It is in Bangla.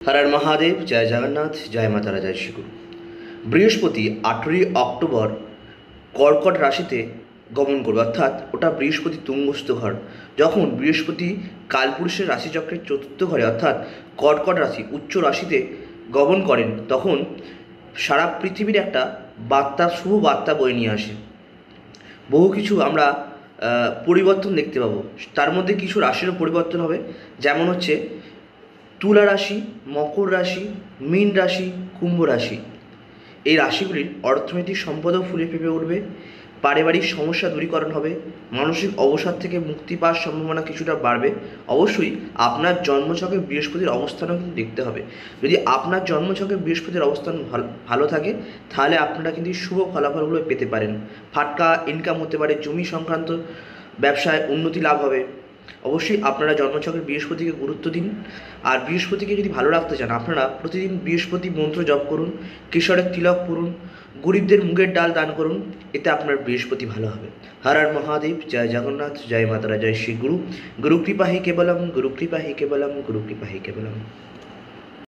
হর হর মহাদেব, জয় জগন্নাথ, জয় মাতারা, জয় শ্রীগুরু। বৃহস্পতি 18ই অক্টোবর কর্কট রাশিতে গমন করবে, অর্থাৎ ওটা বৃহস্পতি তুঙ্গস্থ ঘর। যখন বৃহস্পতি কালপুরুষের রাশিচক্রের চতুর্থ ঘরে অর্থাৎ কর্কট রাশি উচ্চ রাশিতে গমন করেন, তখন সারা পৃথিবীর একটা বার্তা, শুভ বার্তা বয়ে নিয়ে আসে। বহু কিছু আমরা পরিবর্তন দেখতে পাবো। তার মধ্যে কিছু রাশিরও পরিবর্তন হবে, যেমন হচ্ছে তুলা রাশি, মকর রাশি, মীন রাশি, কুম্ভ রাশি। এই রাশিগুলির অর্থনৈতিক সম্পদও ফুলে ফেঁপে উঠবে, পারিবারিক সমস্যা দূরীকরণ হবে, মানসিক অবসাদ থেকে মুক্তি পাওয়ার সম্ভাবনা কিছুটা বাড়বে। অবশ্যই আপনার জন্মছকে বৃহস্পতির অবস্থানও কিন্তু দেখতে হবে। যদি আপনার জন্মছকে বৃহস্পতির অবস্থান ভালো থাকে, তাহলে আপনারা কিন্তু শুভ ফলাফলগুলো পেতে পারেন। ফাটকা ইনকাম হতে পারে, জমি সংক্রান্ত ব্যবসায় উন্নতি লাভ হবে। অবশ্যই আপনারা জন্মছকের বৃহস্পতিকে গুরুত্ব দিন। আর বৃহস্পতিকে যদি ভালো রাখতে চান, আপনারা প্রতিদিন বৃহস্পতি মন্ত্র জপ করুন, কেশরের তিলক পড়ুন, গরিবদের মুগের ডাল দান করুন, এতে আপনার বৃহস্পতি ভালো হবে। হর হর মহাদেব, জয় জগন্নাথ, জয় মাতারা, জয় শ্রী গুরু। গুরু কৃপা হি কেবলম, গুরু কৃপা হি কেবলম, গুরু কৃপা হি কেবলম।